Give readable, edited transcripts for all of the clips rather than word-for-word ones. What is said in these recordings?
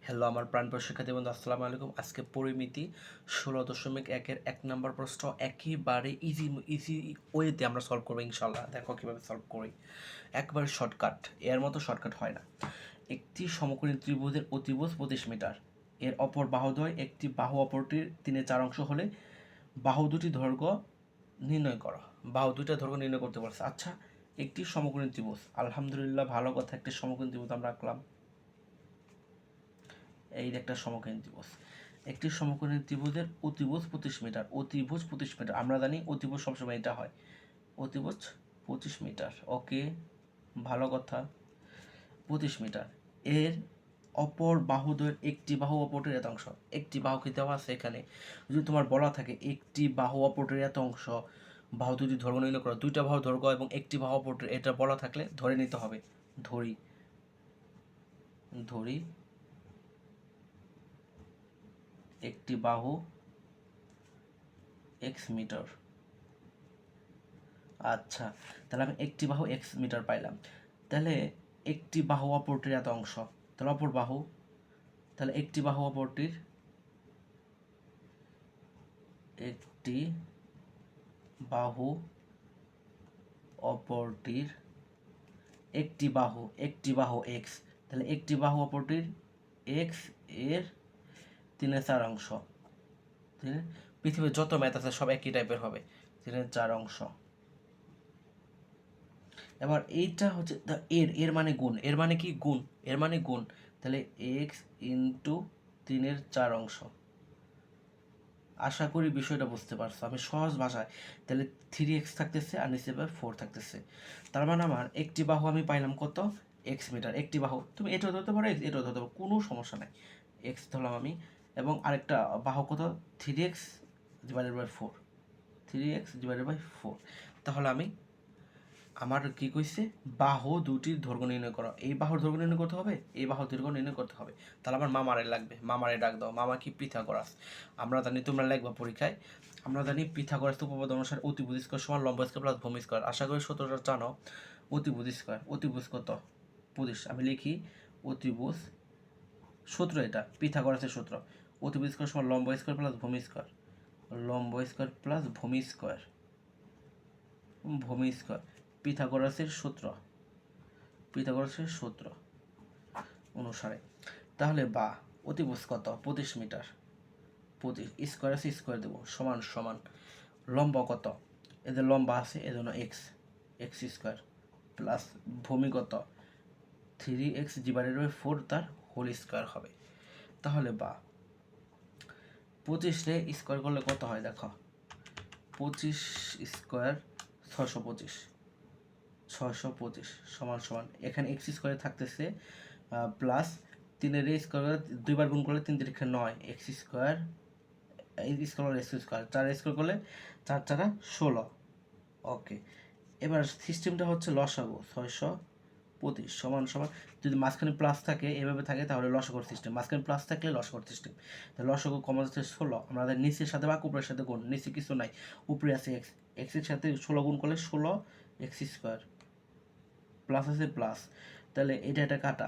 Hello আমার প্রাণপ্রিয় শিক্ষার্থী বন্ধু, আসসালামু আলাইকুম। আজকে পরিমিতি 16.1-এর 1 নম্বর প্রশ্ন একেবারে ইজি ওয়েতে আমরা সলভ করবো ইনশাল্লাহ। দেখো কীভাবে সলভ করি, একবারে শর্টকাট, এর মতো শর্টকাট হয় না। একটি সমকোণী ত্রিভুজের অতিভুজ 25 মিটার, এর অপর বাহুদ্বয় একটি বাহু অপরটির 3/4 অংশ হলে বাহু দুটি দৈর্ঘ্য নির্ণয় করো। বাহু দুইটা দৈর্ঘ্য নির্ণয় করতে পারছে। আচ্ছা, একটি সমকোণী ত্রিভুজ, আলহামদুলিল্লাহ ভালো কথা, একটি সমকোণী ত্রিভুজ আমরা আঁকলাম। এই একটা সমকোণী ত্রিভুজ, একটি সমকোণী ত্রিভুজের অতিভুজ 25 মিটার, অতিভুজ 25 মিটার, আমরা জানি অতিভুজ সবসময় এটা হয়, অতিভুজ 25 মিটার। ওকে, ভালো কথা। 25 মিটার, এর অপর বাহুদ্বয়ের একটি বাহু অপরটির এত অংশ। একটি বাহু কি দেওয়া আছে এখানে? যদি তোমার বলা থাকে একটি বাহু অপরটির এত অংশ, বাহু দুটি দৈর্ঘ্য নির্ণয় করো, দুইটা বাহু দৈর্ঘ্য এবং একটি বাহু অপরটির, এটা বলা থাকলে ধরে নিতে হবে। ধরি ধরি একটি বাহু এক্স মিটার। আচ্ছা, তাহলে আমি একটি বাহু এক্স মিটার পাইলাম। তাহলে একটি বাহু অপরটির এত অংশ, তাহলে অপর বাহু, তাহলে একটি বাহু অপরটির, একটি বাহু অপরটির, একটি বাহু এক্স, তাহলে একটি বাহু অপরটির এক্স এর 3/4 অংশ। পৃথিবীর যত ম্যাথ আছে সব একই টাইপের হবে, 3/4 অংশ। এবার এইটা হচ্ছে এর এর মানে গুণ, এর মানে কি গুণ, এর মানে গুণ, তাহলে এক্স ইন্টু 3/4 অংশ। আশা করি বিষয়টা বুঝতে পারছো। আমি সহজ ভাষায়, তাহলে 3x থাকতেছে আর নিচে 4 থাকতেছে। তার মানে আমার একটি বাহু আমি পাইলাম কত, এক্স মিটার। একটি বাহু তুমি এটাও ধরতে পারো, এটাও ধরতে পারো, কোনো সমস্যা নাই। এক্স ধরলাম আমি, এবং আরেকটা বাহু কত, 3x divided by 4, 3x divided by 4। তাহলে আমি, আমার কি কইছে, বাহু দুটির দৈর্ঘ্য নির্ণয় করো। এই বাহুর দৈর্ঘ্য নির্ণয় করতে হবে, এই বাহুর দৈর্ঘ্য নির্ণয় করতে হবে। তাহলে আমার মামারে লাগবে, মামারে ডাক দাও। মামা কি? পিথাগোরাস। আমরা জানি, তোমরা লিখবা পরীক্ষায়, আমরা জানি পিথাগোরাস উপপাদ্য অনুসারে অতিভুজ স্কয়ার সমান লম্ব স্কয়ার প্লাস ভূমি স্কয়ার। আশা করি সূত্রটা জানো। অতিভুজ স্কয়ার, অতিভুজ কত, 25। আমি লিখি অতিভুজ, সূত্র এটা পিথাগোরাসের সূত্র, অতিভুজ স্কয়ার সমান লম্ব স্কয়ার প্লাস ভূমি স্কয়ার, লম্ব স্কয়ার প্লাস ভূমি স্কয়ার, ভূমি স্কয়ার, পিথাগোরাসের সূত্র, পিথাগোরাসের সূত্র অনুসারে। তাহলে বা অতিভুজ কত, 25 মিটার, 25 স্কোয়ার আছে স্কোয়ার দেবো, সমান সমান লম্ব কত, এদের লম্বা আছে এজন্য এক্স, এক্স স্কোয়ার প্লাস ভূমি কত, 3x ডিভাইডেড বাই 4 তার হোল স্কোয়ার হবে। তাহলে বা 25 রে স্কোয়ার করলে কত হয় দেখো, 25 স্কোয়ার 625, 625 সমান সমান, এখানে এক্স স্কোয়ারে থাকতেছে প্লাস 3-এর স্কোয়ার দুইবার গুণ করলে 3 3 9, এক্স স্কোয়ার, এই স্কোয়ার এক্স স্কোয়ার, 4 স্কোয়ার করলে 4 4 16। ওকে, এবার সিস্টেমটা হচ্ছে লসাগু, 625 সমান সমান, যদি মাঝখানে প্লাস থাকে এভাবে থাকে তাহলে লসাগুর সিস্টেম, মাঝখানে প্লাস থাকলে লসাগুর সিস্টেম। তাহলে লসাগু কমন হচ্ছে 16, আমাদের নিচের সাথে বা উপরের সাথে গুণ, নিচে কিছু নাই, উপরে আছে এক্স, এক্সের সাথে 16 গুণ করলে 16 এক্স স্কোয়ার প্লাস আছে প্লাস, তাহলে এটা কাটা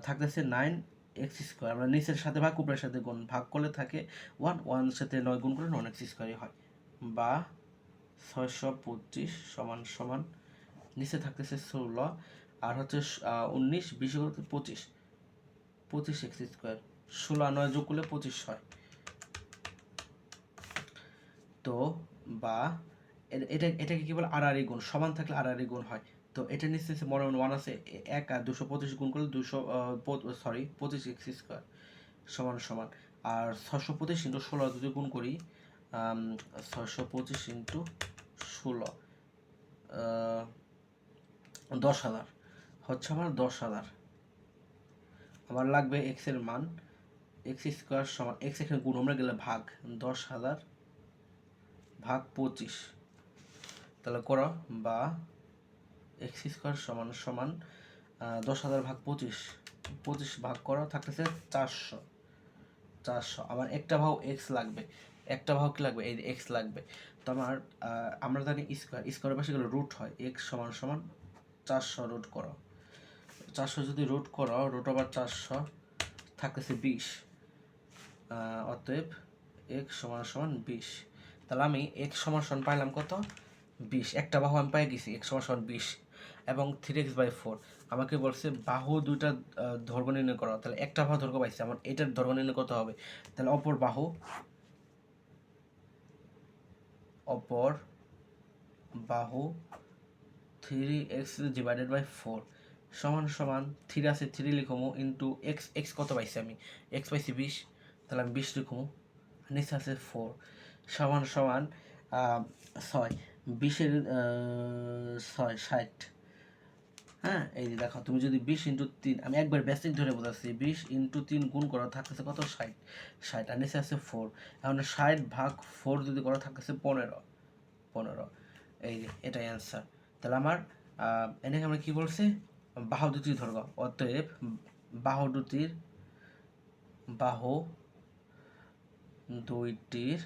থাকতেছে 9 এক্স স্কোয়ার, আমরা নিচের সাথে ভাগ উপরের সাথে গুণ, ভাগ করলে থাকে 1, 1 সাথে 9 গুণ করলে 9 এক্স স্কোয়ারই হয়। বা 625 সমান সমান, নিচে থাকতেছে 16 আর হচ্ছে 19, 20 করতে 25, 25 এক্স স্কোয়ার, 16 আর 9 যোগ করলে 25 হয়। তো বা এটাকে কি বলে, আড়াআড়ি গুণ, সমান থাকলে আড়াআড়ি গুণ হয়। তো এটা নিচে মনে মনে 1 আছে, 1 আর 225 গুণ করলে 25 এক্স স্কোয়ার সমান সমান, আর 625 ইন্টু 16 যদি গুণ করি, 625 ইন্টু 16 10,000 হচ্ছে আমার 10,000। আমার লাগবে এক্স এর মান, এক্স স্কোয়ার সমান, এক্স এখানে গুণ আমরা গেলে ভাগ, 10,000 ভাগ 25, তাহলে করো, বা এক্স স্কোয়ার সমান সমান 10,000 ভাগ 25, 25 ভাগ করো থাকতেছে 400, 400। আমার একটা ভাগ এক্স লাগবে, একটা ভাগ কি লাগবে, এই এক্স লাগবে। তো আমার আমরা জানি স্কোয়ার, স্কোয়ারের পাশে গেলে রুট হয়, এক্স সমান সমান 400 রুট করো, 400 যদি রুট করো, রুট ওভার 400 থাকতেছে 20, অতএব x সমান সমান 20। তাহলে আমি x সমান সমান পাইলাম কত? 20। একটা বাহু আমি পাই গেছি x সমান সমান 20 এবং 3x/4। আমাকে বলছে বাহু দুইটা দৈর্ঘ্য নির্ণয় করা। তাহলে একটা বাহু দৈর্ঘ্য পাইছে, আমার এটার দৈর্ঘ্য নির্ণয় করতে হবে। তাহলে অপর বাহু 3x/4 সমান সমান 3 আছে 3 লিখমু ইন্টু x কত পাইছি আমি? x পাইছি 20, তাহলে আমি 20 লিখমু। নিচে আছে 4 সমান সমান 6। 20-এর 6 60। হ্যাঁ, এই যে দেখো, তুমি যদি 20 × 3, আমি একবার বেসিক ধরে বোঝাচ্ছি, 20 × 3 গুণ করা থাকতেছে কত? 60। 60 আর নিচে আছে 4। এখন 60/4 যদি করা থাকতেছে 15। এই যে এটাই অ্যান্সার। তাহলে আমার এনেকে আমরা কি বলছি? বাহু দুটির দৈর্ঘ্য। অতএব বাহু দুইটির